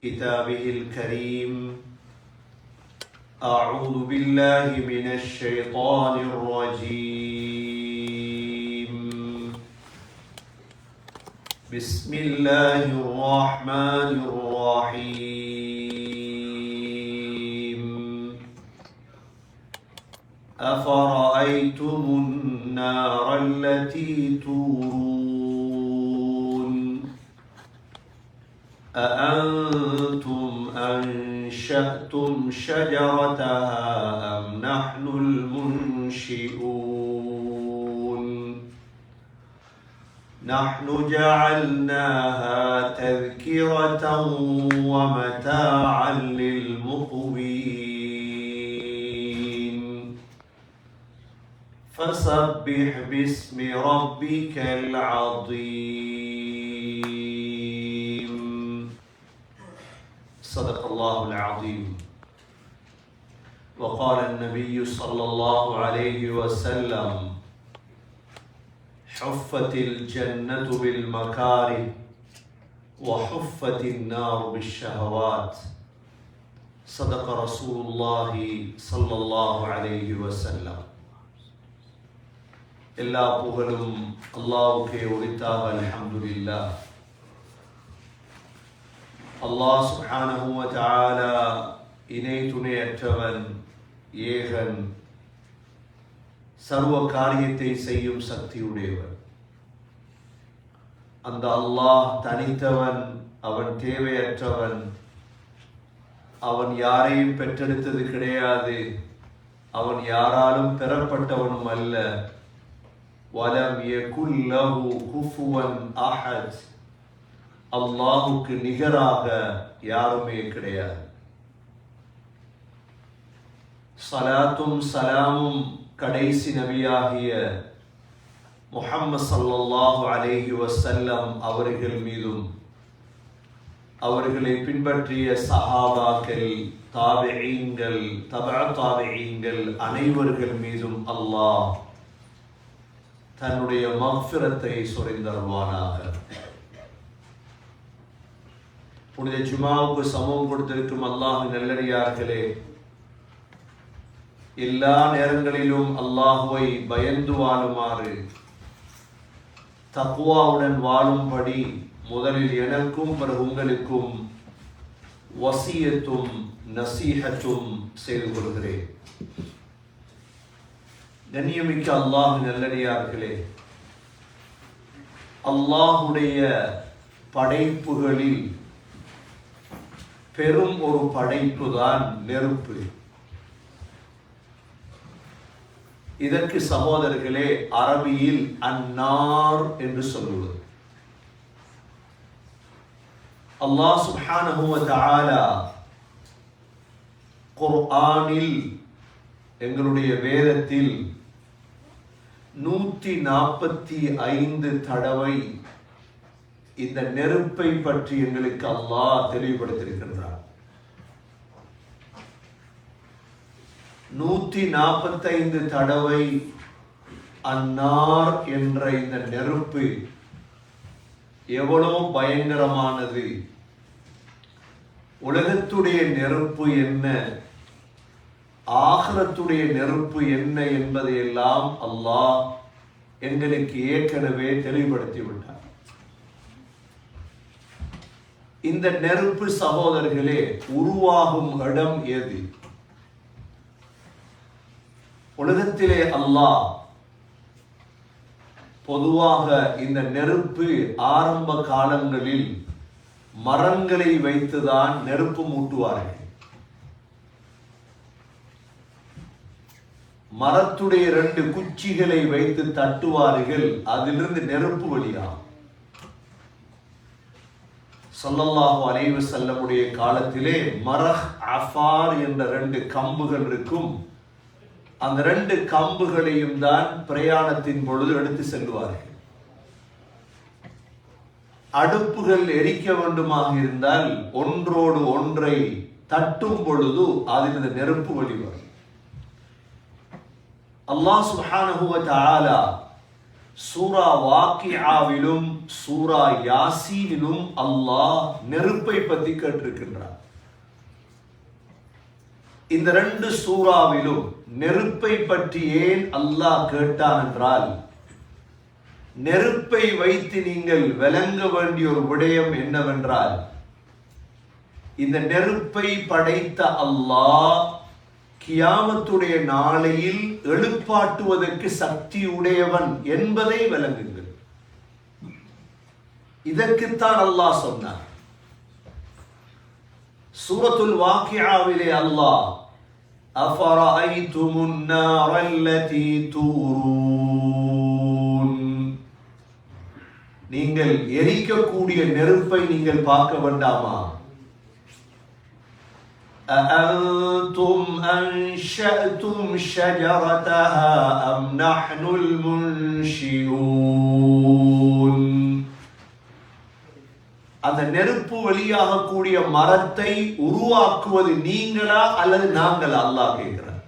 كتابه الكريم. أعوذ بالله من الشيطان الرجيم. بسم الله الرحمن الرحيم. أفرأيتم النار التي تورون أأنتم أنشأتم شجرتها أم نحن المنشئون نحن جعلناها تذكرة ومتاعا للمقوين فسبح باسم ربك العظيم. صدق الله العظيم. وقال النبي صلى الله عليه وسلم: حفت الجنة بالمكاره وحفت النار بالشهوات. صدق رسول الله صلى الله عليه وسلم. எல்லா புகழும் அல்லாஹ்வுக்கே உரித்தாக. அல்ஹம்துலில்லாஹ். அல்லாஹ் சுப்ஹானஹு வ தஆலா இணை துணையற்றவன், ஏகன், சர்வ காரியத்தை செய்யும் சக்தியுடையவன். அந்த அல்லாஹ் தனித்தவன், அவன் தேவையற்றவன், அவன் யாரையும் பெற்றெடுத்தது கிடையாது, அவன் யாராலும் பெறப்பட்டவனும் அல்ல. வலம் யகுல் லஹு குஃபுவன் அஹத். அல்லாஹுக்கு நிகராக யாருமே கிடையாது. ஸலாத்தும் ஸலாமும் கடைசி நபியாகிய முஹம்மது ஸல்லல்லாஹு அலைஹி வஸல்லம் அவர்கள் மீதும், அவர்களை பின்பற்றிய சஹாபாக்கள், தாபிஈன்கள், தபஅ தாபிஈன்கள் அனைவர்கள் மீதும் அல்லாஹ் தன்னுடைய மக்ஃபிரத்தை சொரிந்தருள்வானாக. புனித ஜுமாவுக்கு சமூகம் கொடுத்திருக்கும் அல்லாஹ்வின் நல்லடியார்களே, எல்லா நேரங்களிலும் அல்லாஹுவை பயந்து வாழுமாறு, தக்வாவுடன் வாழும்படி முதலில் எனக்கும் பிறகு உங்களுக்கும் வசியத்தும் நசீஹத்தும் செய்து கொள்கிறேன். கண்ணியமிக்க அல்லாஹ்வின் நல்லடியார்களே, அல்லாஹுடைய படைப்புகளில் பெரும் ஒரு படைப்பு தான் நெருப்பு. இதற்கு சகோதரர்களே அரபியில் அன்னார் என்று சொல்லுவது. அல்லாஹ் சுப்ஹானஹு வ தஆலா குர்ஆனில், எங்களுடைய வேதத்தில் 145 தடவை இந்த நெருப்பை பற்றி எங்களுக்கு அல்லாஹ் தெளிவுபடுத்தியிருக்கின்றார். 145 தடவை அன்னார் என்ற இந்த நெருப்பு எவ்வளவு பயங்கரமானது, உலகத்துடைய நெருப்பு என்ன, ஆகிரத்துடைய நெருப்பு என்ன என்பதையெல்லாம் அல்லாஹ் எங்களுக்கு ஏற்கனவே தெளிவுபடுத்தி விட்டார். இந்த நெருப்பு சகோதரர்களே உருவாகும் இடம் எது? உலகத்திலே அல்லாஹ் பொதுவாக இந்த நெருப்பு ஆரம்ப காலங்களில் மரங்களை வைத்துதான் நெருப்பு மூட்டுவார்கள். மரத்துடைய 2 குச்சிகளை வைத்து தட்டுவார்கள், அதிலிருந்து நெருப்பு வெளியாகும். ஸல்லல்லாஹு அலைஹி வஸல்லமுடைய காலத்திலே மரஹ் அஃபார் என்ற 2 கம்புகள் இருக்கும். அந்த 2 கம்புகளையும் தான் பிரயாணத்தின் பொழுது எடுத்து செல்வார்கள். அடுப்புகள் எரிக்க வேண்டுமாக இருந்தால் ஒன்றோடு ஒன்றை தட்டும் பொழுது அதில் நெருப்பு வெளிவரும். அல்லாஹ் சுப்ஹானஹு வ தஆலா சூரா வாக்கியாவிலும் சூரா யாசீனிலும் அல்லாஹ் நெருப்பை பற்றி கேட்டிருக்கின்றார். இந்த ரெண்டு சூறாவிலும் நெருப்பை பற்றி ஏன் அல்லாஹ் கேட்டான் என்றால், நெருப்பை வைத்து நீங்கள் விளங்க வேண்டிய ஒரு விடயம் என்னவென்றால், இந்த நெருப்பை படைத்த அல்லாஹ் கியாமத்துடைய நாளையில் எழுப்பாட்டுவதற்கு சக்தி உடையவன் என்பதை விளங்குங்கள். இதற்குத்தான் அல்லாஹ் சொன்னார். சூரத்துல் வாக்கியாவிலே அல்லாஹ் அஃபரஐதுமுன் நாரல்லதி தூரூன், நீங்கள் எரிக்கக்கூடிய நெருப்பை நீங்கள் பார்க்க வேண்டாமா? أأنتم أنشأتم شجرتها أم نحن المنشئون. அந்த நெருப்பு வெளியாக கூடிய மரத்தை உருவாக்குவது நீங்களா அல்லது நாங்களா? அல்லாஹ் கேட்கிறார்.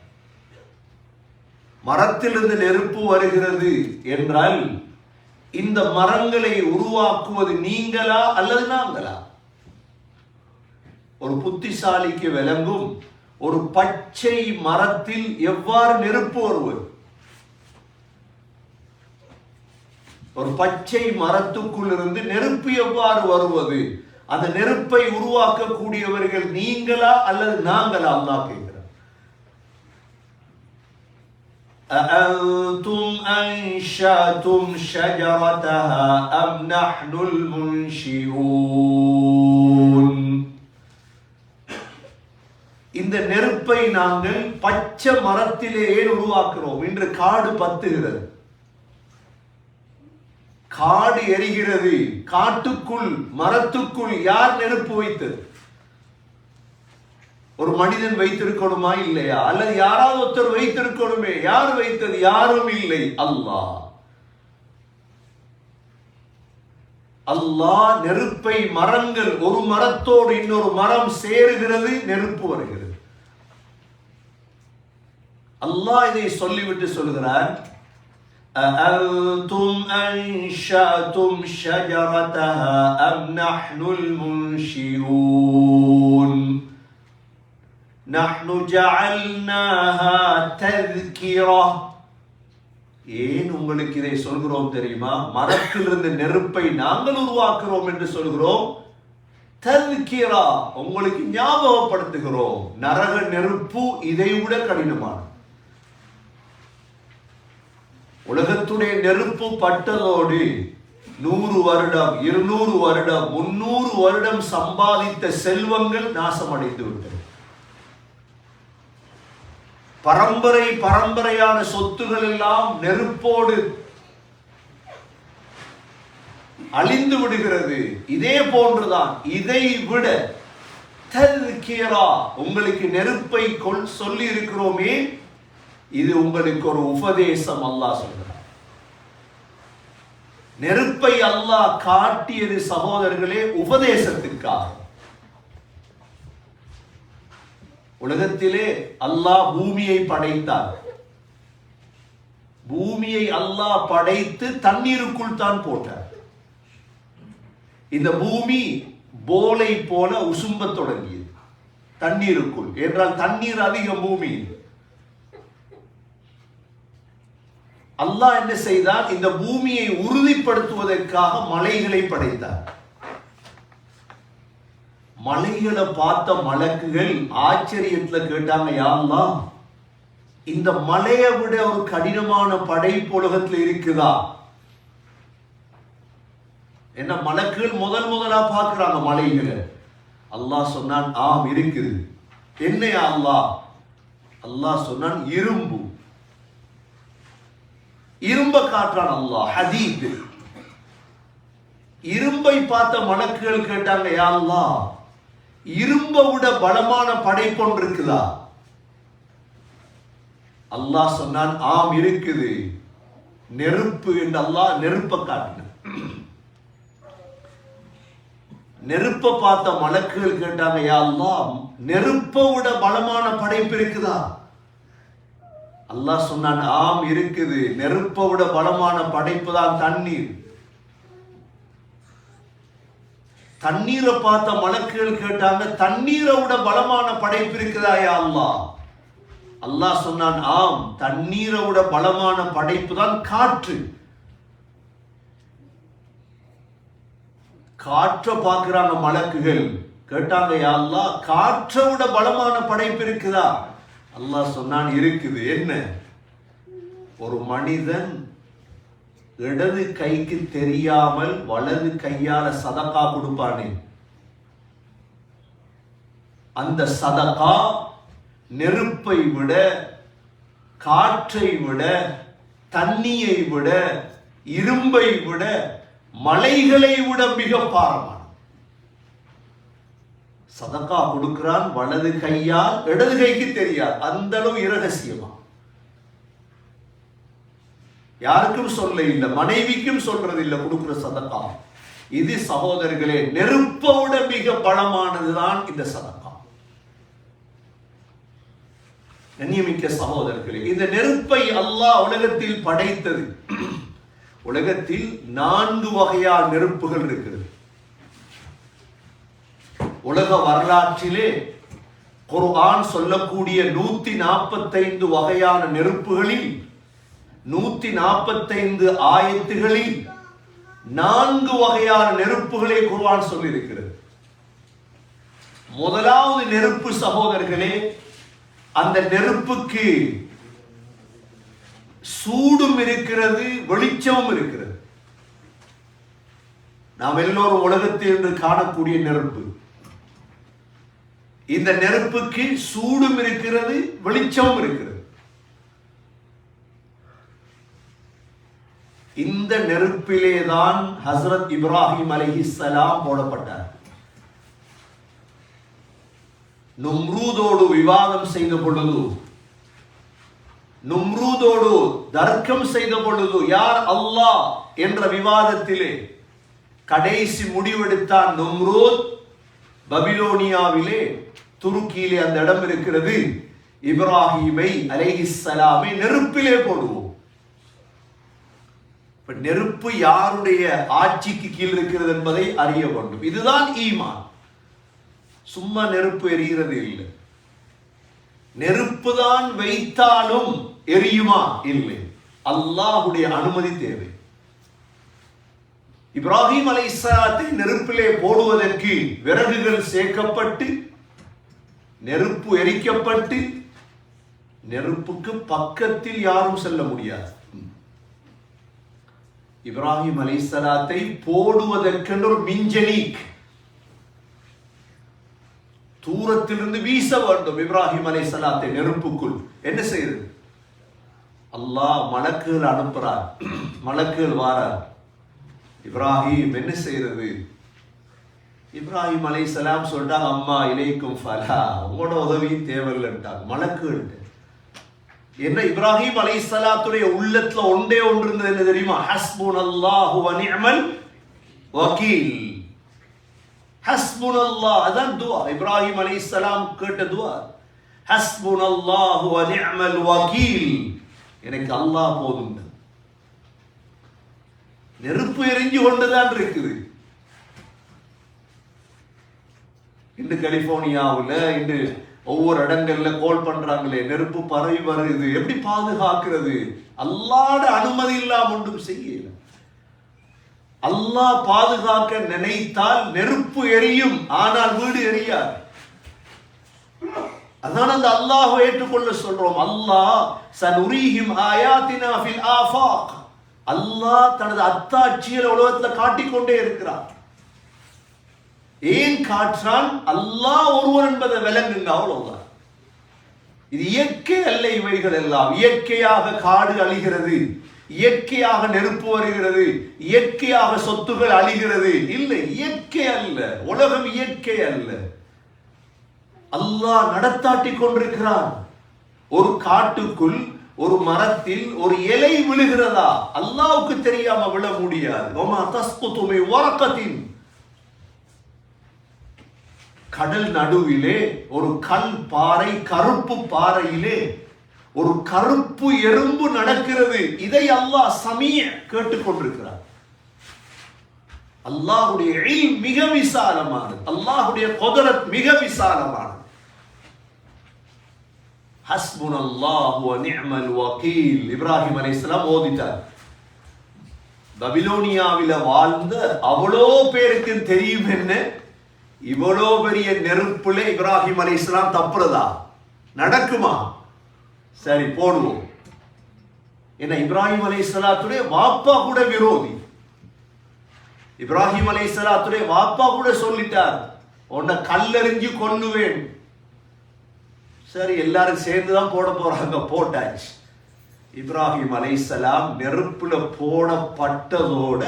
மரத்திலிருந்து நெருப்பு வருகிறது என்றால் இந்த மரங்களை உருவாக்குவது நீங்களா அல்லது நாங்களா? ஒரு புத்திசாலிக்கு விளங்கும், ஒரு பச்சை மரத்தில் எவ்வாறு நெருப்பு வருவது? ஒரு பச்சை மரத்துக்குள் இருந்து நெருப்பு எவ்வாறு வருவது? அந்த நெருப்பை உருவாக்கக்கூடியவர்கள் நீங்களா அல்லது நாங்களா? அல்லாஹ் கேட்கிறார். أأنتم أنشأتم شجرتها أم نحن المنشئون. இந்த நெருப்பை நாங்கள் பச்சை மரத்திலே ஏன் உருவாக்குறோம்? இன்று காடு பத்துகிறது, காடு எரிகிறது, காட்டுக்குள் மரத்துக்குள் யார் நெருப்பு வைத்தது? ஒரு மனிதன் வைத்திருக்கணுமா இல்லையா? அல்லது யாராவது ஒருத்தர் வைத்திருக்கணுமே. யார் வைத்தது? யாரும் இல்லை, அல்லாஹ். அல்லாஹ் நெருப்பை, மரங்கள் ஒரு மரத்தோடு இன்னொரு மரம் சேருகிறது, நெருப்பு வருகிறது. அல்லாஹ் இதை சொல்லிவிட்டு சொல்கிறார், أأنتم أنشأتم شجرتها أم نحن المنشئون نحن جعلناها تذكرة. ஏன் உங்களுக்கு இதை சொல்கிறோம் தெரியுமா? மரத்திலிருந்து நெருப்பை நாங்கள் உருவாக்குறோம் என்று சொல்கிறோம். தذكرة, உங்களுக்கு ஞாபகப்படுத்துகிறோம். நரக நெருப்பு இதை விட கடினமானது. உலகத்துடைய நெருப்பு பட்டதோடு 100 வருடம், 200 வருடம், 300 வருடம் சம்பாதித்த செல்வங்கள் நாசமடைந்து விட்டது. பரம்பரையான சொத்துகள் எல்லாம் நெருப்போடு அழிந்து விடுகிறது. இதே போன்றுதான் இதை விட தذكرة, உங்களுக்கு நெருப்பை சொல்லி இருக்கிறோமே, இது உங்களுக்கு ஒரு உபதேசம். அல்லாஹ் சொல்கிறார். நெருப்பை அல்லாஹ் காட்டியது சகோதரர்களே உபதேசத்திற்காக. உலகத்திலே அல்லாஹ் பூமியை படைத்தார். பூமியை அல்லாஹ் படைத்து தண்ணீருக்குள் தான் போட்டார். இந்த பூமி போலை போல உசும்ப தொடங்கியது தண்ணீருக்குள். என்றால் தண்ணீர் அதிகம் பூமி. அல்லாஹ் என்ன செய்தார்? இந்த பூமியை உறுதிப்படுத்துவதற்காக மலைகளை படைத்தார். மலைகளை பார்த்த மலக்குகள் ஆச்சரியத்துல கேட்டாங்க, யா அல்லாஹ், இந்த மலையை விட ஒரு கடினமான படைப்பு உலகத்தில் இருக்குதா? என்ன மலக்குகள் முதலா பார்க்கிறாங்க மலைகளை. அல்லாஹ் சொன்னான், ஆம் இருக்குது. என்ன யா அல்லாஹ்? அல்லாஹ் சொன்னான், இரும்பு. இரும்ப காற்றான் அல்லாஹ், ஹதீத். இரும்பை பார்த்த மலக்குகள் கேட்டாங்க, யா அல்லாஹ், இரும்பை விட பலமான படைப்பொன்று இருக்குதா? அல்லாஹ் சொன்னான், ஆம் இருக்குது. நெருப்பு என்று அல்லாஹ் நெருப்பை காட்டினான். நெருப்பை பார்த்த மலக்குகள் கேட்டாங்க, யா அல்லாஹ், நெருப்பை விட பலமான படைப்பு இருக்குதா? அல்லாஹ் சொன்னான், ஆம் இருக்குது. நெருப்பை விட பலமான படைப்பு தான் தண்ணீர். தண்ணீரை பார்த்த மலக்குகள் கேட்டாங்க, தண்ணீரை விட பலமான படைப்பு இருக்குதாயா அல்லாஹ்? அல்லாஹ் சொன்னான், ஆம், தண்ணீரை விட பலமான படைப்பு தான் காற்று. காற்றை பார்க்கிறாங்க மலக்குகள். கேட்டாங்க, யா அல்லாஹ், காற்றை விட பலமான படைப்பு இருக்குதா? அல்லாஹ் சொன்னான், இருக்குது. என்ன? ஒரு மனிதன் இடது கைக்கு தெரியாமல் வலது கையால சதகா கொடுப்பானே, அந்த சதகா நெருப்பை விட, காற்றை விட, தண்ணியை விட, இரும்பை விட, மலைகளை விட மிக பாரமான. சதகா கொடுக்கிறான் வலது கையால், இடது கைக்கு தெரியாது. அந்த அளவு இரகசியமா, யாருக்கும் சொல்ல இல்லை, மனைவிக்கும் சொல்றது இல்லை, கொடுக்கிற சதகா. இது சகோதரர்களே, நெருப்போட மிக பலமானதுதான் இந்த சதகா. கண்ணியமிக்க சகோதரர்களே, இந்த நெருப்பை அல்லாஹ் உலகத்தில் படைத்தது. உலகத்தில் 4 வகையான நெருப்புகள் இருக்கிறது. உலக வரலாற்றிலே குர்ஆன் சொல்லக்கூடிய 145 வகையான நெருப்புகளில் 145 ஆயத்துகளில் 4 வகையான நெருப்புகளை குர்ஆன் சொல்லியிருக்கிறது. முதலாவது நெருப்பு சகோதரர்களே, அந்த நெருப்புக்கு சூடும் இருக்கிறது, வெளிச்சமும் இருக்கிறது. நாம் எல்லோரும் உலகத்தில் இன்று காணக்கூடிய நெருப்பு. இந்த நெருப்புக்கு சூடும் இருக்கிறது, வெளிச்சமும் இருக்கிறது. இந்த நெருப்பிலேதான் ஹஸ்ரத் இப்ராஹிம் அலைஹிஸ்ஸலாம் போடப்பட்டார். நும்ரூதோடு விவாதம் செய்த பொழுது, நும்ரூதோடு தர்க்கம் செய்த பொழுது, யார் அல்லாஹ் என்ற விவாதத்திலே கடைசி முடிவெடுத்தான் நும்ரூத். பபிலோனியாவிலே, துருக்கியிலே அந்த இடம் இருக்கிறது. இப்ராஹிமை அலைஹிஸ்ஸலாமை நெருப்பிலே போடுவோம். நெருப்பு யாருடைய ஆட்சிக்கு கீழ் இருக்கிறது என்பதை அறிய வேண்டும். இதுதான் ஈமான். சும்மா நெருப்பு எரிகிறது இல்லை. நெருப்பு தான் வைத்தாலும் எரியுமா? இல்லை, அல்லாஹ்வுடைய அனுமதி தேவை. இப்ராஹிம் அலைஹிஸ்ஸலாத்தை நெருப்பிலே போடுவதற்கு விறகுகள் சேர்க்கப்பட்டு, நெருப்பு எரிக்கப்பட்டு, நெருப்புக்கு பக்கத்தில் யாரும் செல்ல முடியாது. இப்ராஹிம் அலைஹிஸ்ஸலாத்தை போடுவதற்கென்று ஒரு மின்ஜனீக் தூரத்திலிருந்து வீச வேண்டும். இப்ராஹிம் அலைஹிஸ்ஸலாத்தை நெருப்புக்குள் என்ன செய்யறது? அல்லாஹ் மலக்குகள் அனுப்புறார். மலக்குகள் வாரார். இப்ராஹிம் என்ன செய்யறது? இப்ராஹிம் அலைஹிஸ்ஸலாம் சொல்றாங்க, அம்மா இலைக்கும் ஃபலா, உங்களோட உதவியும் தேவையில்லைன்ட்டாங்க மலக்குகள். என்ன? இப்ராஹிம் அலைஹிஸ்ஸலாத்துடைய உள்ளத்துல ஒன்றே ஒன்று இருந்தது. என்ன தெரியுமா? ஹஸ்புனல்லாஹு வ நிஅமல் வகீல். ஹஸ்புனல்லாஹ், அதான் துஆ. இப்ராஹிம் அலைஹிஸ்ஸலாம் கேட்ட துஆ, ஹஸ்புனல்லாஹு வ நிஅமல் வகீல். எனக்கு அல்லாஹ் போதும். நெருப்பு எரிஞ்சு கொண்டுதான் இருக்குது. இன்று கலிபோர்னியாவில், இன்று ஒவ்வொரு இடங்கள்ல கோல் பண்றாங்களே, நெருப்பு பரவி வருது. எப்படி பாதுகாக்கிறது? அல்லாஹ்வுடைய அனுமதி இல்லாம ஒன்றும் செய்யல. அல்லாஹ் பாதுகாக்க நினைத்தால் நெருப்பு எரியும், ஆனால் வீடு எரியாது. அதான் அந்த அல்லாஹ்வை ஏற்றுக்கொள்ள சொல்றோம். அல்லாஹ் சனுரீஹிம் ஆயாத்தினா ஃபில் ஆஃபாக். அல்லாஹ் தனது அத்தாட்சியை உலகத்துல காட்டிக்கொண்டே இருக்கிறார். ஏன் காற்றான்? அல்லாஹ் ஒருவர் என்பதை விளங்குங்க, அவ்வளவுதான். இது இயற்கை அல்ல. இவைகள் எல்லாம் இயற்கையாக காடு அழிகிறது, இயற்கையாக நெருப்பு வருகிறது, இயற்கையாக சொத்துகள் அழிகிறது. இல்லை, இயற்கை அல்ல. உலகம் இயற்கை அல்ல. அல்லாஹ் நடத்தாட்டி கொண்டிருக்கிறான். ஒரு காட்டுக்குள், ஒரு மரத்தில் ஒரு இலை விழுகிறதா? அல்லாஹ்வுக்கு தெரியாம விழ முடியாது. வமா தஸ்குது மின் வரகத்தின். கடல் நடுவிலே ஒரு கல் பாறை, கருப்பு பாறையிலே ஒரு கருப்பு எறும்பு நடக்கிறது. இதை அல்லாஹ் சமீஅ கேட்டுக்கொண்டிருக்கிறார். அல்லாஹ்வுடைய இல்ம் மிக விசாலமானது, அல்லாஹ்வுடைய குத்ரத் மிக விசாலமானது. ஹஸ்புனல்லாஹு வ நிஅமல் வகீல் இப்ராஹிம் அலைஹிஸ்ஸலாம் ஓதிட்டார். பபிலோனியாவில வாழ்ந்த அவ்வளோ பேருக்கு தெரியும் என்ன, இவ்வளோ பெரிய நெருப்புல இப்ராஹிம் அலைஹிஸ்ஸலாம் தப்புறதா நடக்குமா? சரி போடுவோம். ஏன்னா இப்ராஹிம் அலைஹிஸ்ஸலாத்துடைய வாப்பா கூட விரோதி. இப்ராஹிம் அலைஹிஸ்ஸலாத்துடைய வாப்பா கூட சொல்லிட்டார், உன்னை கல்லெறிஞ்சு கொல்லுவேன். சரி எல்லாரும் சேர்ந்துதான் போட போறாங்க, போட்டாச்சு. இப்ராஹிம் அலைஹிஸ்ஸலாம் நெருப்புல போடப்பட்டதோட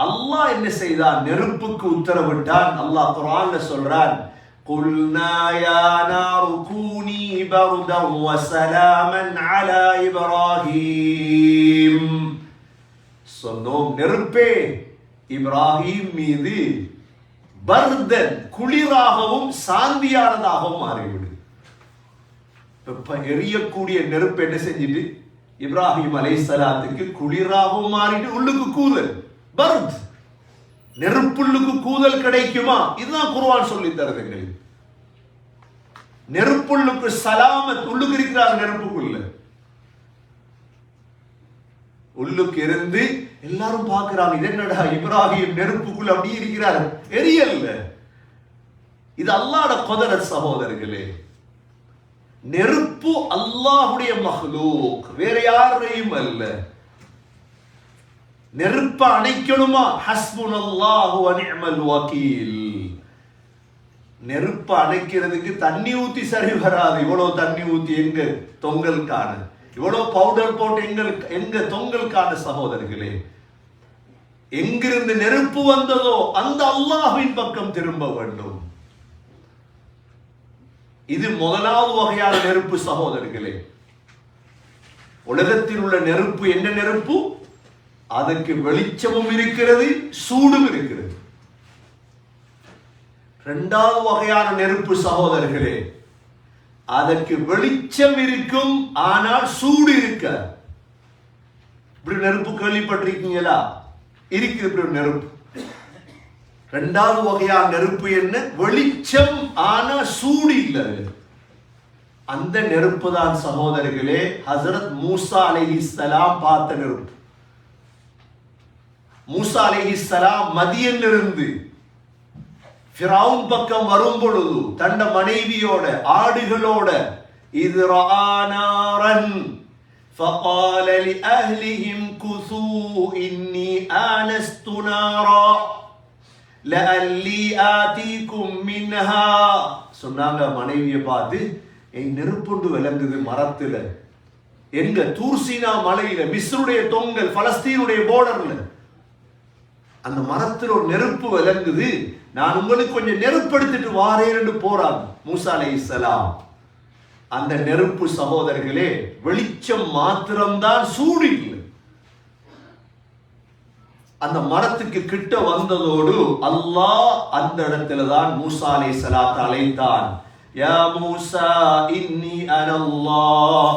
அல்லாஹ் என்ன செய்தான்? நெருப்புக்கு உத்தரவிட்டான். அல்லாஹ் குர்ஆன்ல சொல்றான், குல்னா யா நாரு கூனி பர்தன் வ ஸலாமன் அலா இப்ராஹீம். சொன்னோம், நெருப்பே இப்ராஹிம் மீது பர்தன் குளிராகவும் சாந்தியானதாகவும் மாறிவிடு. எரியக்கூடிய நெருப்பு என்ன செஞ்சிட்டு இப்ராஹிம் அலைஹிஸ்ஸலாத்துக்கு குளிராகவும் மாறிட்டு உள்ளுக்கு கூதல் பர்த். நெருப்புள்ளுக்கு கூதல் கிடைக்குமா? இதுதான் குர்ஆன் சொல்லி தருது. நெருப்புள்ளுக்கு சலாமத், உள்ளுக்கு இருக்கிறார் நெருப்புக்குள்ள, உள்ளுக்கு இருந்து எல்லாரும் பார்க்கிறாங்க, இது என்னடா இப்ராஹிம் நெருப்புக்குள்ள அப்படி இருக்கிறார், எரியல்ல. இது அல்லாஹ்வுடைய குத்ரத் சகோதரர்களே. நெருப்பு அல்லாஹ்வுடைய மக்லூக், வேற யாரையும் அல்ல. நெருப்பை அணைக்கணுமா? ஹஸ்புனல்லாஹு வ நிஅமல் வகீல். நெருப்பை அணைக்கிறதுக்கு தண்ணி ஊத்தி சரி வராது. இவ்வளவு தண்ணி ஊத்தி எங்க தொங்கல் காண, இவ்வளவு பவுடர் போட்டு எங்க தொங்கல் காண சகோதரர்களே. எங்கிருந்து நெருப்பு வந்ததோ அந்த அல்லாஹ்வின் பக்கம் திரும்ப வேண்டும். இது முதலாவது வகையான நெருப்பு சகோதரர்களே. உலகத்தில் உள்ள நெருப்பு என்ன நெருப்பு? அதற்கு வெளிச்சமும் இருக்கிறது, சூடும் இருக்கிறது. இரண்டாவது வகையான நெருப்பு சகோதரர்களே, அதற்கு வெளிச்சம் இருக்கும் ஆனால் சூடு இருக்க. இப்படி நெருப்பு கேள்விப்பட்டிருக்கீங்களா? இருக்குது இப்படி ஒரு நெருப்பு. இரண்டாவது வகையான நெருப்பு என்ன? வெளிச்சம் ஆனா சூடு இல்லை. அந்த நெருப்பு தான் சகோதரர்களே ஹஜ்ரத் மூசா அலைஹிஸ்ஸலாம் பார்த்த நெருப்பு. மூசா அலைஹிஸ்ஸலாம் மதியனிலிருந்து ஃபிரௌன் பக்கம் வரும் பொழுது தன்ன மனைவியோட ஆடுகளோட இது ரானாரன் فقال لأهلهم كثوا إني آنست نارا لعلي آتيكم منها. சொன்னாங்க மனைவியை பார்த்து, நெருப்புண்டு விளங்குது மரத்துல, எங்க தூர்சீனா மலையில, மிஸ்ருடைய தொங்கல், பலஸ்தீனுடைய போர்டர்ல அந்த மரத்தில் ஒரு நெருப்பு விளங்குது, நான் உங்களுக்கு கொஞ்சம் நெருப்பு எடுத்துட்டு வாரேன்னு போறாங்க மூசா அலைஹிஸ்ஸலாம். அந்த நெருப்பு சகோதரர்களே வெளிச்சம் மாத்திரம்தான், சூடு இல்லை. அந்த மரத்துக்கு கிட்ட வந்ததோடு அல்லாஹ் அந்த இடத்துல தான் மூசா அலைஹிஸ்ஸலாத்தை அழைத்தான். யா மூசா இன்னி அனல்லாஹ்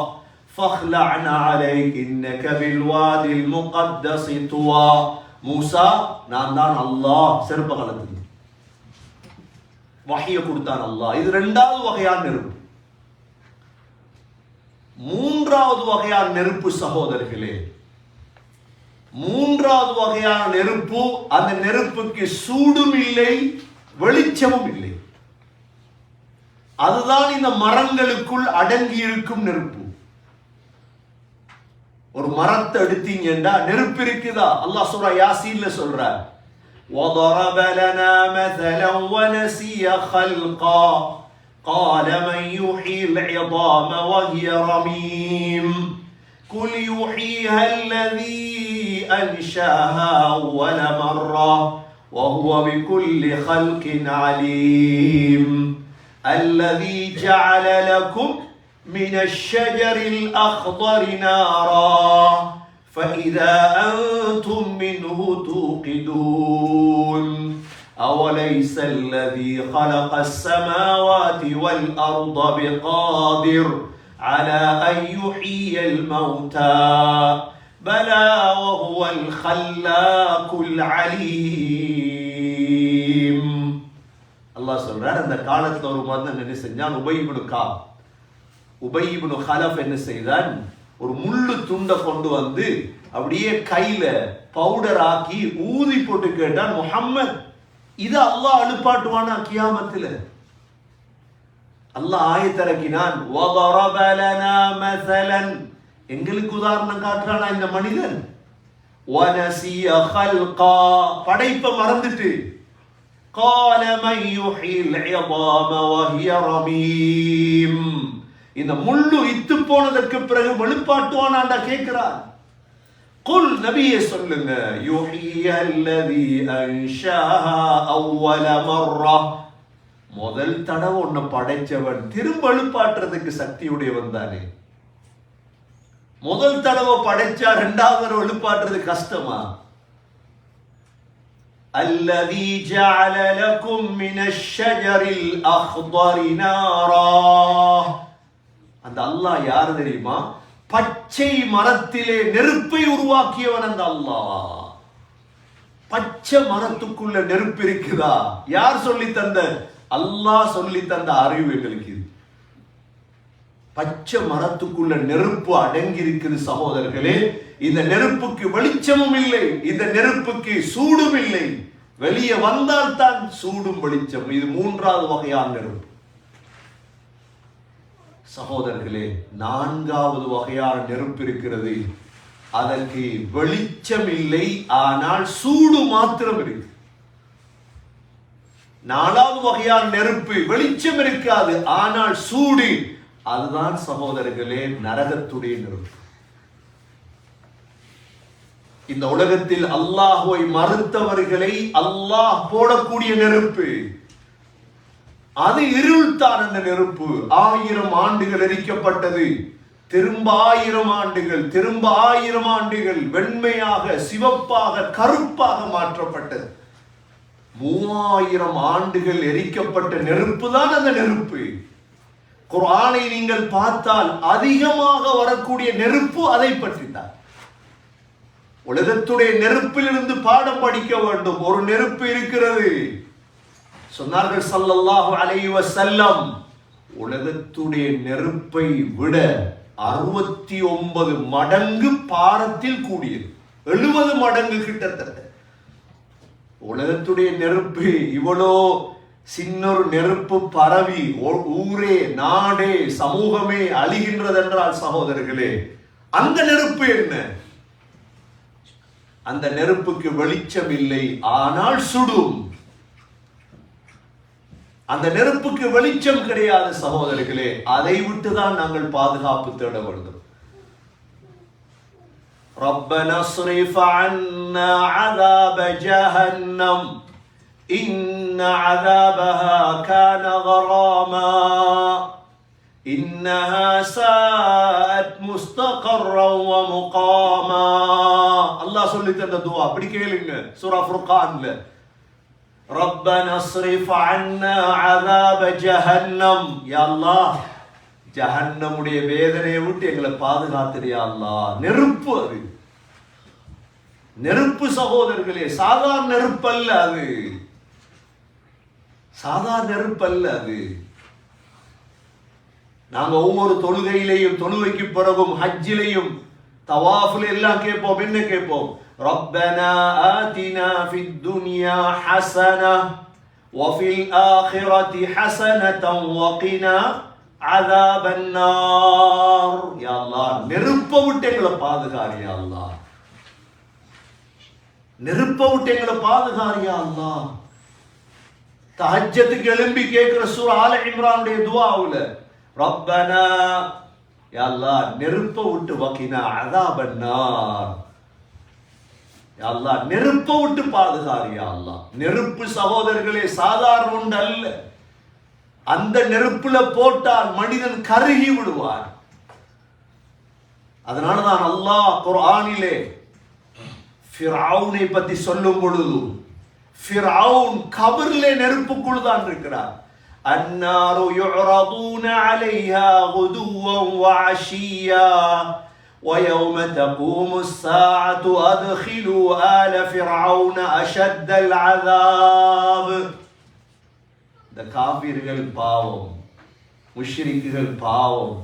ஃபக்லஅன் அலைக் இன்னக பில் வாதில் முகத்தஸ் துவா. மூசா, நான் தான் அல்லாஹ். செருப்ப கலந்து வஹிய கொடுத்தான் அல்லாஹ். இது இரண்டாவது வகையான நெருப்பு. மூன்றாவது வகையான நெருப்பு சகோதரர்களே, மூன்றாவது வகையான நெருப்பு, அந்த நெருப்புக்கு சூடும் இல்லை, வெளிச்சமும் இல்லை. அதுதான் இந்த மரங்களுக்குள் அடங்கி இருக்கும் நெருப்பு. ஒரு மரத்தை எடுத்தீங்கன்னா நெருப்பு இருக்குதா? அல்லாஹ் சூரா யாசீன்ல சொல்றார், وَضَرَبَ لَنَا مَثَلًا وَنَسِيَ خَلْقًا قَالَ مَنْ يُحْيِي الْعِظَامَ وَهِيَ رَمِيمٌ قُلْ يُحْيِيهَا الَّذِي أَنْشَأَهَا أَوَّلَ مَرَّةٍ وَهُوَ بِكُلِّ خَلْقٍ عَلِيمٌ الَّذِي جَعَلَ لَكُمْ من الشجر الأخضر نارا فإذا أنتم منه توقدون أوليس الذي خلق السماوات والأرض بقادر على أن يحيي الموتى بلى وهو الخلاق العليم. அல்லாஹ் சொல்றார், அந்த காலத்துல ஒரு மனிதன் என்ன செஞ்சான், உபை இப்னு கலஃப் என்ன செய்தான், ஒரு முள்ளு துண்டை கொண்டு வந்து அப்படியே கையில பவுடர் ஆக்கி ஊதி போட்டு கேட்டான், முஹம்மத் இது அல்லாஹ் அனுப்பாட்டுவானா கியாமத்துல? அல்லாஹ் ஆயத்திறக்கினான், வதரப லனா மஸலன், எங்களுக்கு உதாரணம் காட்டுறானா இந்த மனிதன், வனசிய ஹல்கா, படைப்பை மறந்துட்டு, قال من يحيي العظام وهي رميم, இந்த முள்ளு இத்து போனதற்கு பிறகு வெளிப்பாட்டுவானாண்டா கேட்கிறார். குல், நபியே சொல்லுங்க, யுஹ்யி அல்லதி அன்ஷாஹா அவ்வல மர்ரா, முதல் தடவை ஒன்ன படைச்சவன் திரும்ப எழுப்பாட்டுறதுக்கு சக்தியுடையவன் தானே. முதல் தடவை படைச்சா இரண்டாவது தடவை எழுப்பாட்டுறது கஷ்டமா? الذي جعل لكم من الشجر الأخضر نارا, அந்த அல்லாஹ் யார் தெரியுமா? பச்சை மரத்திலே நெருப்பை உருவாக்கியவன் அந்த அல்லாஹ். பச்சை மரத்துக்குள்ள நெருப்பு இருக்குதா? யார் சொல்லி தந்த? அல்லாஹ் சொல்லி தந்த அறிவு எங்களுக்கு. பச்சை மரத்துக்குள்ள நெருப்பு அடங்கி இருக்குது சகோதரர்களே. இந்த நெருப்புக்கு வெளிச்சமும் இல்லை, இந்த நெருப்புக்கு சூடும் இல்லை. வெளியே வந்தால் தான் சூடும் வெளிச்சம். இது மூன்றாவது வகையான நெருப்பு. சகோதரர்களே, நான்காவது வகையான நெருப்பு இருக்கிறது. அதற்கு வெளிச்சம் இல்லை, ஆனால் சூடு மாத்திரம் இருக்கு. நாலாவது வகையான நெருப்பு வெளிச்சம் இருக்காது, ஆனால் சூடு. அதுதான் சகோதரர்களே நரகத்துடைய நெருப்பு. இந்த உலகத்தில் அல்லாஹ்வை மறுத்தவர்களை அல்லாஹ் போடக்கூடிய நெருப்பு, அது இருள்தான். அந்த நெருப்பு 1000 ஆண்டுகள் எரிக்கப்பட்டது, திரும்ப 1000 ஆண்டுகள், திரும்ப 1000 ஆண்டுகள் வெண்மையாக, சிவப்பாக, கருப்பாக மாற்றப்பட்டது. 3000 ஆண்டுகள் எரிக்கப்பட்ட நெருப்பு தான் அந்த நெருப்பு. குர்ஆனை நீங்கள் பார்த்தால் அதிகமாக வரக்கூடிய நெருப்பு அதை பற்றி தான். உலகத்துடைய நெருப்பிலிருந்து பாடம் படிக்க வேண்டும். ஒரு நெருப்பு இருக்கிறது, சொன்னார்கள் ஸல்லல்லாஹு அலைஹி வஸல்லம், உலகத்துடைய நெருப்பை விட 69 மடங்கு பாரத்தில் கூடியது. 70 மடங்கு கிட்டத்தட்ட. உலகத்துடைய நெருப்பு இவ்வளோ சின்னொரு நெருப்பு பரவி ஊரே, நாடே, சமூகமே அழிகின்றது என்றால் சகோதரர்களே, அந்த நெருப்பு என்ன? அந்த நெருப்புக்கு வெளிச்சம் இல்லை, ஆனால் சுடும். அந்த நெருப்புக்கு வெளிச்சம் கிடையாது சகோதரர்களே. அதை விட்டுதான் நாங்கள் பாதுகாப்பு தேட வேண்டும். ரப்பனா ஸ்ரிஃப் அன்னா அஸாப ஜஹன்னம் இன்ன அஸாபஹா கான கராமா இன்னஹா சாஅத் முஸ்தகர்ரன் வ முகாமா. அல்லாஹ் சொல்லி தந்த துஆ அப்படி கேளுங்க, சூரா ஃபுர்கான்ல. ரப்பனா ஸ்ரிஃப் அன்னா அஸாப ஜஹன்னம், யா அல்லாஹ் ஜஹன்னமுடைய வேதனையை விட்டு எங்களை பாதுகாத்துடு யா அல்லாஹ். நெருப்பு, அது நெருப்பு சகோதரர்களே, சாதாரண நெருப்பு அல்ல அது, சாதாரண நெருப்பு அல்ல அது. நாங்க ஒவ்வொரு தொழுகையிலையும், தொழுகைக்கு பிறகும், ஹஜ்ஜிலையும், தவாஃப்ல எல்லாம் கேட்போம். என்ன கேட்போம்? ரப்பனா ஆதினா ஃபித் துன்யா ஹஸனஹ் வ ஃபில் ஆখিরাতি ஹஸனதன் வ கினா அஸாபன் நார். யா அல்லாஹ், நெருப்பை விட்டு எங்களை பாதுகாரு யா அல்லாஹ், நெருப்பை விட்டு எங்களை பாதுகாரு யா அல்லாஹ். தஹஜ்ஜத்துக்கு எழும்பி கேட்கிற சூரா ஆல இம்ரானுடைய துஆவுல, ரப்பனா யா அல்லாஹ் நெருப்பை விட்டு வகினா அஸாபன் நார், யா அல்லாஹ் நெருப்பை விட்டு பாதுகாரு யா அல்லாஹ். நெருப்பு சகோதரர்களே சாதாரண ஒன்று அல்ல. அந்த நெருப்புல போட்டால் மனிதன் கருகி விடுவார். அதனாலதான் அல்லாஹ் குர்ஆனிலே ஃபிரௌனை பத்தி சொல்லும் பொழுது, ஃபிரௌன் கபரிலே நெருப்புக்குள் தான் இருக்கிறார். النار يعرضون عليها غدوا وعشيا ويوم تقوم الساعة أدخلوا آل فرعون أشد العذاب. இந்த காபிர்கள் பாவம், முஷ்ரிக்குகள் பாவம்,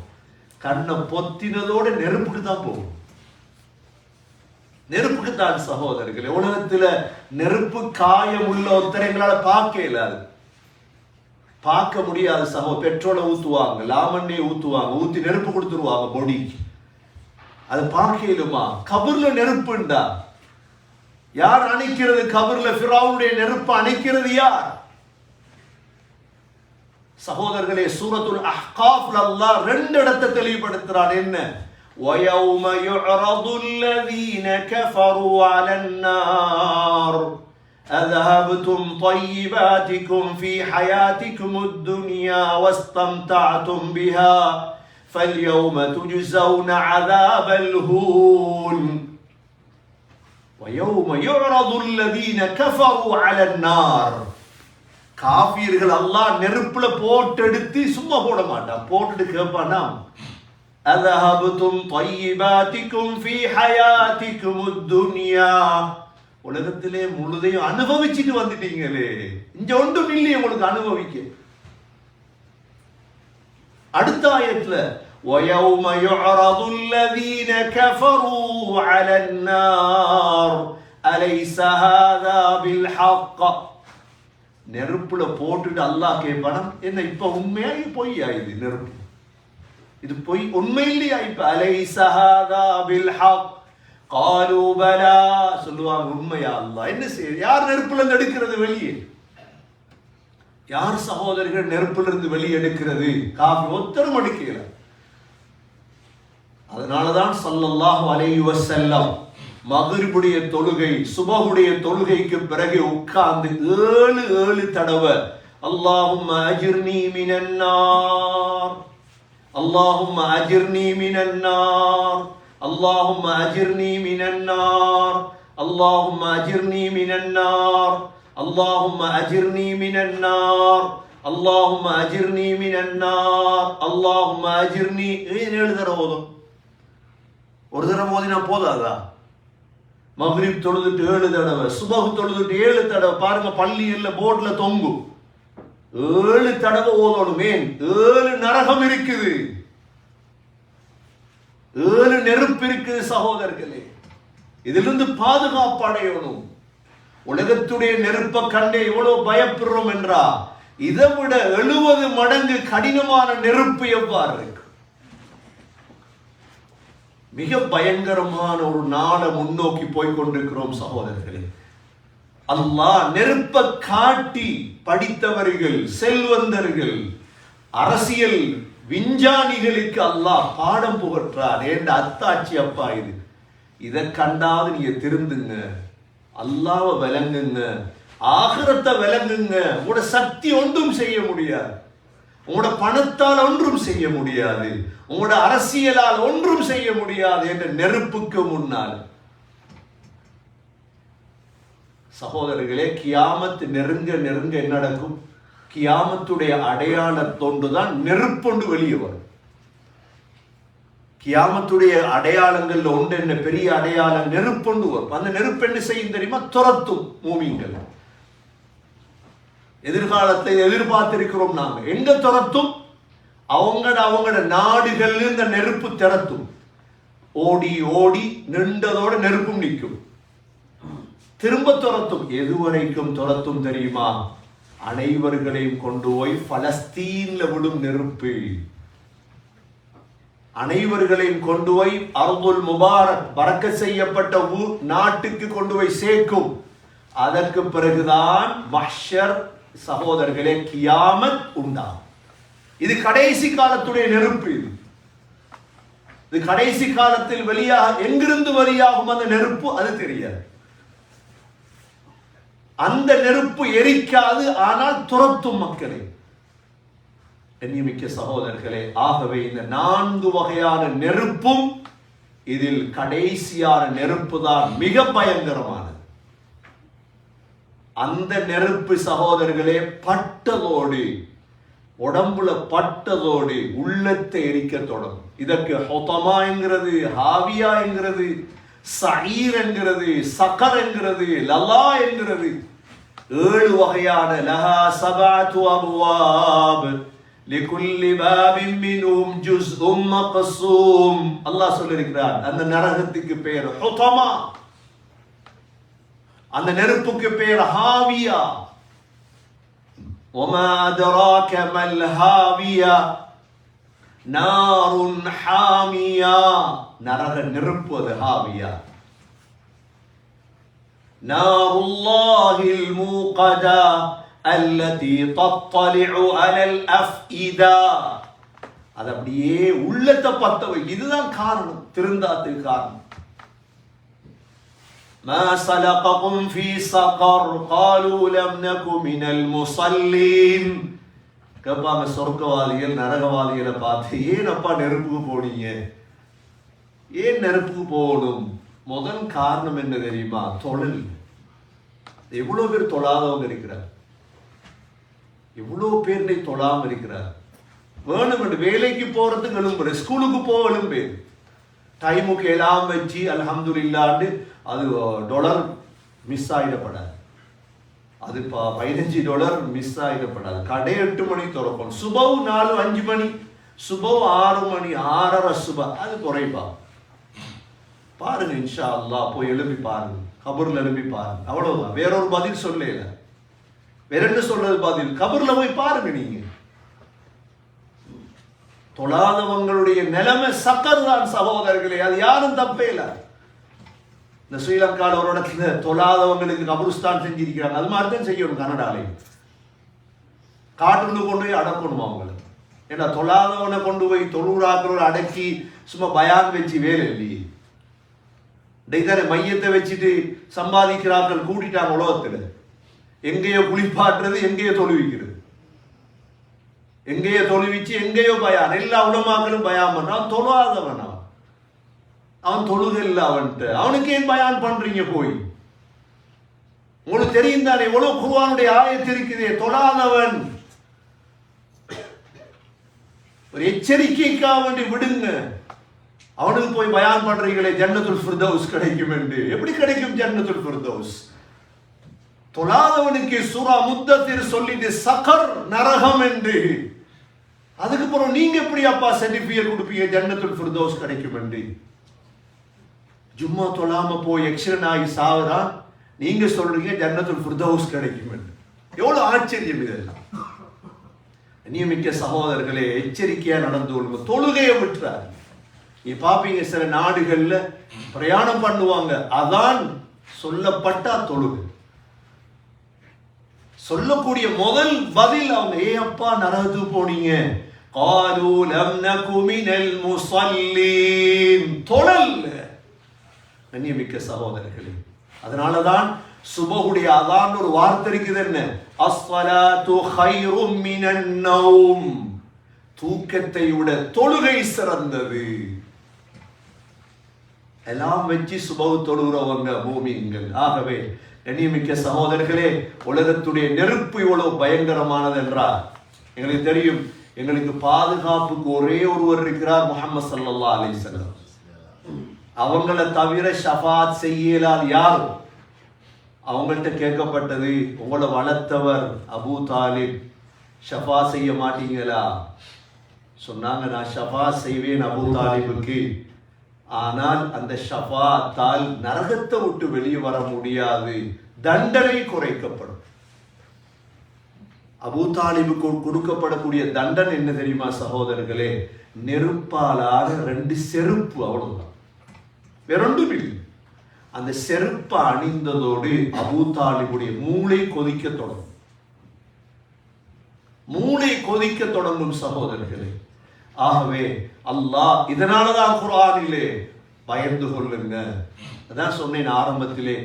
கண்ணை பொத்தினதோட நெருப்புக்கு தான் போகும். நெருப்புக்கு தான் சகோதரர்களே. உலகத்துல நெருப்பு காயம் உள்ள ஒருத்தரைங்களால பார்க்க இயலாது, பார்க்க முடியாது சகோதரர். பெட்ரோலை ஊத்துவாங்க, லாமண்ணையை ஊத்துவாங்க, ஊத்தி நெருப்பு கொடுத்துருவாங்க பொடிக்கு. அது பார்க்க இயலுமா? கபர்ல நெருப்புண்டா யார் அணைக்கிறது? கபர்ல ஃபிரௌனுடைய நெருப்பு அணைக்கிறது யார்? சகோதரர்களே, சூரத்துல் அஹ்காஃப்ல அல்லாஹ் ரெண்டு இடத்தை தெளிவுபடுத்துறான். என்ன? وَيَوْمَ يُعْرَضُ الَّذِينَ كَفَرُوا عَلَى النَّارِ أَذْهَبْتُمْ طَيِّبَاتِكُمْ فِي حَيَاتِكُمُ الدُّنْيَا وَاسْتَمْتَعْتُمْ بِهَا فَالْيَوْمَ تُجْزَوْنَ عَذَابَ الْهُونِ وَيَوْمَ يُعْرَضُ الَّذِينَ كَفَرُوا عَلَى النَّارِ. காஃபிர்கள் அல்லாஹ் நெருப்புல போட்டெடுத்து சும்மா போட மாட்டான், போட்டுட்டு கேட்பானா, أذهبتم طيباتكم في حياتكم الدنيا. உலகத்திலே முழுதையும் அனுபவிச்சுட்டு வந்துட்டீங்களே, இங்க ஒன்றும் இல்லையே உங்களுக்கு அனுபவிக்க. அடுத்த ஆயத்துல وَيَوْمَ يُعْرَضُ الَّذِينَ كَفَرُوا عَلَى النَّارِ أَلَيْسَ هَذَا بِالْحَقِّ. நெருப்புல போட்டுட்டு அல்லாஹ் கேட்பானா, என்ன இப்ப உண்மையா பொய்யா? இது நெருப்பு, இது பொய், உண்மை இல்லையா? இப்ப அலைஸ ஹாதா பில்ஹக் قالوا بلى, சொல்லுவாங்க உண்மையா அல்லாஹ். என்ன செய்ய? யார் நெருப்புல இருந்து எடுக்கிறது வெளியே? யார் சகோதரர்கள் நெருப்புல இருந்து வெளியே எடுக்கிறது? காஃபி ஒத்தரும் எடுக்கல. அதனாலதான் ஸல்லல்லாஹு அலைஹி வஸல்லம் மக்ரிபுடைய தொழுகை, சுபஹுடைய தொழுகைக்கு பிறகு உட்கார்ந்து 7 தடவை அல்லாஹும்ம அஜிர்னி மினன் நார், அல்லாஹும்ம அஜிர்னி மினன் நார், அல்லாஹும்ம அஜிர்னி மினன் நார், அல்லாஹும்ம அஜிர்னி மினன் நார், அல்லாஹும்ம அஜிர்னி மினன் நார், அல்லாஹும்ம அஜிர்னி மினன் நார், அல்லாஹும்ம அஜிர்னி. 7 தடவை ஓதும். ஒரு தடவை ஓதினா போதாதா? மக்ரிப் தொழுதுட்டு 7 தடவை, சுபஹ் தொழுதுட்டு 7 தடவை. பாருங்க, பள்ளியில போர்ட்ல தொங்கும், 7 தடவை ஓதணுமே. 7 நரகம் இருக்குது, 7 நெருப்பு இருக்குது சகோதரர்களே. இதிலிருந்து பாதுகாப்பு அடையணும். உலகத்துடைய நெருப்பை கண்டே எவ்வளவு பயப்படுறோம் என்றா, இதை விட 70 மடங்கு கடினமான நெருப்பு எவ்வாறு இருக்கு? மிக பயங்கரமான ஒரு நாளை முன்னோக்கி போய்கொண்டிருக்கிறோம் சகோதரர்களே. அல்லாஹ் நெருப்பை காட்டி படித்தவர்கள், செல்வந்தர்கள், அரசியல் விஞ்ஞானிகளுக்கு அல்லாஹ் பாடம் புகற்றார். ஏண்ட அத்தாட்சி அப்பா இது. இதை கண்டாவது நீங்க திருந்துங்க, அல்லாஹ்வை விளங்குங்க, ஆகிரத்தை விளங்குங்க. உங்களோட சக்தி ஒன்றும் செய்ய முடியாது, உங்களோட பணத்தால் ஒன்றும் செய்ய முடியாது, உங்களோட அரசியலால் ஒன்றும் செய்ய முடியாது என்ற நெருப்புக்கு முன்னால். சகோதரர்களே, கியாமத் நெருங்க நெருங்க என்ன நடக்கும்? கியாமத்துடைய அடையாளத்தொண்டுதான் நெருப்பொண்டு வெளியே வரும். கியாமத்துடைய அடையாளங்கள்ல ஒன்று என்ன? பெரிய அடையாளம் நெருப்பொண்டு வரும். அந்த நெருப்பு என்ன செய்யும் தெரியுமா? துரத்தும் மூமின்கள். எதிர்காலத்தை எதிர்பார்த்திருக்கிறோம் நாங்க. எங்க துரத்தும்? அவங்களோட நாடுகள் இந்த நெருப்பு திறத்தும். ஓடி ஓடி நின்றதோட நெருப்பும் நிற்கும், திரும்ப துரத்தும். எதுவரைக்கும் துரத்தும் தெரியுமா? அனைவர்களையும் கொண்டு போய் பலஸ்தீன்ல விடும் நெருப்பு. அனைவர்களையும் கொண்டு போய் அர்துல் முபாரக், பரக்கத் செய்யப்பட்ட ஊர், நாட்டுக்கு கொண்டு போய் சேர்க்கும். அதற்கு பிறகுதான் மஹ்ஷர் சகோதரர்களே, கியாமத் உண்டாகும். இது கடைசி காலத்துடைய நெருப்பு. இது கடைசி காலத்தில் வெளியாக எங்கிருந்து வெளியாகும் அந்த நெருப்பு அது தெரியாது. அந்த நெருப்பு எரிக்காது, ஆனால் துரத்தும் மக்களை. கண்ணியமிக்க சகோதரர்களே, ஆகவே இந்த 4 வகையான நெருப்பும் இதில் கடைசியான நெருப்பு தான் மிக பயங்கரமானது. அந்த நெருப்பு சகோதரர்களே பட்டதோடு உடம்புல பட்டதோடு உள்ளத்தை எரிக்க தொடங்கும். இதற்கு ஹொதமா என்கிறது, ஹாவியா என்கிறது, சஈர் என்கிறது, சகர் என்கிறது, லலா என்கிறது. 7 வகையான லஹா சபஅத்து அப்வாப் லிகுல்லி பாபின் மின்ஹும் ஜுஸ்உம் மக்ஸூம். அல்லாஹ் சொல்லியிருக்கிறார், அந்த நரகத்துக்கு பெயர் ஹொதமா, அந்த நெருப்புக்கு பெயர் ஹாவியா. وما أدراك ما الهاوية نار حامية. நரக நெருப்பு அது ஹாவியா. نار الله الموقدة التي تطلع على الأفئدة. அது அப்படியே உள்ளத்தை பத்த வை. இதுதான் காரணம், திருந்தாத்துக்கு காரணம். ما سلقكم في سقر قالوا لم نك من المصلين. கேட்பாங்க சொர்க்கவாதிகள் நரகவாதிகளை பார்த்து, ஏன் அப்பா நெருப்புக்கு போனீங்க, ஏன் நெருப்புக்கு போகணும்? முதல் காரணம் என்ன தெரியுமா? தொழில். எவ்வளவு பேர் தொழாதவங்க இருக்கிறார், எவ்வளவு பேர் தொழாம இருக்கிறார். வேணும் என்று வேலைக்கு போறதுக்கு எழும்புற, ஸ்கூலுக்கு போக எழும்பு, டைமுக்கு எல்லாம் வச்சு அல்ஹம்துலில்லாஹ்னு அது $1 மிஸ் ஆகிடப்படாது, அது $15 மிஸ் ஆகிடப்படாது. கடை 8 மணி திறப்போம், சுபவு 4-5 மணி, சுபவு 6 மணி 6:30 சுப, அது குறைப்பா. பாருங்க இன்ஷா அல்லாஹ், போய் எழுப்பி பாருங்க, கபூர்ல எழுப்பி பாருங்க, அவ்வளவுதான். வேறொரு பதில் சொல்லல, வேற என்ன சொல்றது பதில்? கபூர்ல போய் பாருங்க. நீங்க தொழாதவங்களுடைய நிலைமை சக்கர் தான் சகோதரர்களே, அது யாரும் தப்பே இல்லை. இந்த ஸ்ரீலங்காவில் ஒரு இடத்துல தொழாதவங்களுக்கு கபருஸ்தான் செஞ்சிருக்கிறாங்க, அது மாதிரி தான் செய்யணும். கனடாலே காட்டுக்குள்ள கொண்டு போய் அடக்கணும் அவங்களுக்கு. ஏன்னா தொழாதவனை கொண்டு போய் தொழுறாக்களோட அடக்கி சும்மா பயான் வச்சு வேலை இல்லையே. இன்றைக்கு மையத்தை வச்சுட்டு சம்பாதிக்கிறார்கள் கூட்டிட்டாங்க உலகத்துல. எங்கேயோ குளிப்பாட்டுறது, எங்கேயோ தொழுவிக்கிறது, எங்கேயோ தொழுவிச்சு எங்கேயோ பயான். எல்லா உலமாக்களும் பயான் பண்றான், தொழாதவன் அவன் தொழுதில்ல. அவன்கிட்ட அவனுக்கு ஏன் பயான் பண்றீங்க போய்? உங்களுக்கு தெரியும் தானே எவ்வளவு குர்ஆனுடைய ஆயத்து இருக்குது. தொழாதவன் ஒரு எச்சரிக்கைக்காக வேண்டி விடுங்க. அவனுக்கு போய் பயான் பண்றீங்களே ஜன்னத்துல் ஃபிர்தௌஸ் கிடைக்கும் என்று. எப்படி கிடைக்கும் ஜன்னத்துல் ஃபிர்தௌஸ்? தொழாதவனுக்கு சூரா முத்தத்திர் சொல்லிட்டு சகர் நரகம் என்று. அதுக்கப்புறம் நீங்க எப்படி அப்பா சர்டிபிகேட் கொடுப்பீங்க ஜன்னத்துல் ஃபிர்தௌஸ் கிடைக்கும் என்று? ஜும்மா தொழாம போய் எக்ஸிடென்ட் ஆகி சாவுறான், நீங்க சொல்றீங்க ஜன்னத்துல் ஃபிர்தௌஸ் கிடைக்கும் என்று. எவ்வளவு ஆச்சரியம் இதெல்லாம். நியமிக்க சகோதரர்களே, எச்சரிக்கையா நடந்து கொள்ளுங்க. தொழுகையை விட்டுறாரு. நீ பாப்பீங்க சில நாடுகள்ல பிரயாணம் பண்ணுவாங்க, அதான் சொல்லப்பட்டா தொழுகை. சொல்லக்கூடிய முதல் பதில் அவங்க, ஏ அப்பா நரகத்துக்கு போனீங்க? قالوا لم نك من المصلين. தொழல். நியமிக்க சகோதரர்களே, அதனாலதான் சுபஹுடைய அதான் ஒரு வார்த்தை இருக்குது. என்ன? அஸ்ஸலாத்து கைரும் மினன் நௌம். தூக்கத்தை விட தொழுகை சிறந்தது. எல்லாம் வச்சு சுபஹு தொழுகிறவங்க மூமின்கள். ஆகவே நியமிக்க சகோதரர்களே, உலகத்துடைய நெருப்பு இவ்வளவு பயங்கரமானது என்றால் எங்களுக்கு தெரியும். எங்களுக்கு பாதுகாப்புக்கு ஒரே ஒருவர் இருக்கிறார், முஹம்மது ஸல்லல்லாஹு அலைஹி வஸல்லம். அவங்களை தவிர ஷஃபாத் செய்யலால் யார்? அவங்கள்ட்ட கேட்கப்பட்டது, உங்களை வளர்த்தவர் அபூ தாலிப், ஷஃபா செய்ய மாட்டீங்களா? சொன்னாங்க, நான் ஷஃபா செய்வேன் அபூ தாலிபுக்கு, ஆனால் அந்த ஷஃபாத்தால் நரகத்தை விட்டு வெளியே வர முடியாது, தண்டனை குறைக்கப்படும். அபூ தாலிபுக்கு கொடுக்கப்படக்கூடிய தண்டனை என்ன தெரியுமா சகோதரர்களே? நெருப்பாலாக 2 செருப்பு, அவ்வளவுதான், வேறொன்றும் இல்லை. அந்த செருப்பை அணிந்ததோடு அபூ தாலிபுடைய மூளை கொதிக்க தொடங்கும். மூளை கொதிக்க தொடங்கும் சகோதரர்களே. ஆகவே அல்லாஹ் இதனாலதான் குர்ஆனிலே பயந்து கொள்ளுங்க. அதான் சொன்னேன் ஆரம்பத்திலே,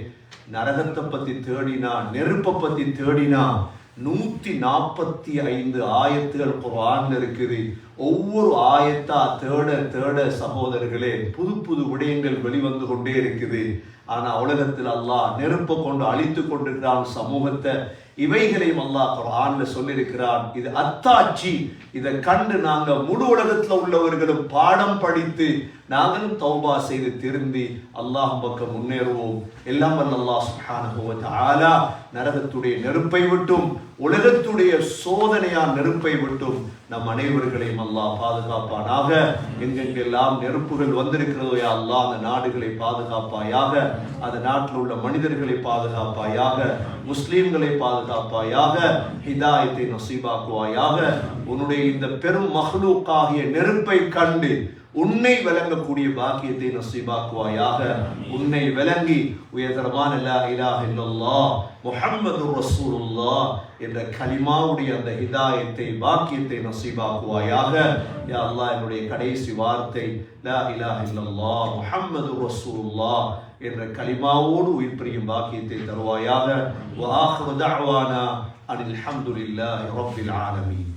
நரகத்தை பத்தி தேடினா, நெருப்பை பத்தி தேடினா 145 ஆயத்துகள் குர்ஆன்ல இருக்குது. ஒவ்வொரு ஆயத்தா தேட தேட சகோதரர்களே புது புது விடயங்கள் வெளிவந்து கொண்டே இருக்குது. ஆனா உலகத்தில் அல்லாஹ் நெருப்பை கொண்டு அழித்து கொண்டிருக்கிறான் சமூகத்தை. இவைகளையும் அல்லாஹ் குர்ஆன்ல சொல்லியிருக்கிறான். இது அத்தாட்சி. இதை கண்டு நாங்க முழு உலகத்துல உள்ளவர்களும் பாடம் படித்து நாங்களும் தௌபா செய்து திருந்தி அல்லாஹ் பக்கம் முன்னேறுவோம். எல்லாம் வல்ல அல்லாஹ் சுப்ஹானஹு வ தஆலா நரகத்துடைய நெருப்பை விட்டும் உலகத்துடைய சோதனையான நெருப்பை விட்டும் நம் அனைவர்களையும் அல்லாஹ் பாதுகாப்பானாக. எங்கெங்கெல்லாம் நெருப்புகள் வந்திருக்கிறதோ யா அல்லாஹ் அந்த நாடுகளை பாதுகாப்பாயாக, அந்த நாட்டில் உள்ள மனிதர்களை பாதுகாப்பாயாக, முஸ்லீம்களை பாதுகாப்பாயாக, ஹிதாயத்தை நசீபாக்குவாயாக. உன்னுடைய இந்த பெரும் மஹ்லூக்காகிய நெருப்பை கண்டு உன்னை விளங்கக்கூடிய பாக்கியத்தை நசீபாக்குவாயாக. உன்னை விளங்கி உயர்தரமான லா இலாஹ இல்லல்லாஹ் முஹம்மதுர் ரசூலுல்லாஹ் என்ற கலிமாவுடைய அந்த ஹிதாயத்தை பாக்கியத்தை நசீபாக்குவாயாக. யா அல்லாஹ் என்னுடைய கடைசி வார்த்தை லா இலாஹ இல்லல்லாஹ் முஹம்மதுர் ரசூலுல்லாஹ் என்ற கலிமாவோடு உயிர் பிரியும் பாக்கியத்தை தருவாயாக. வ ஆகிரு தஅவானா அனில் ஹம்துலில்லாஹி ரப்பில் ஆலமீன்.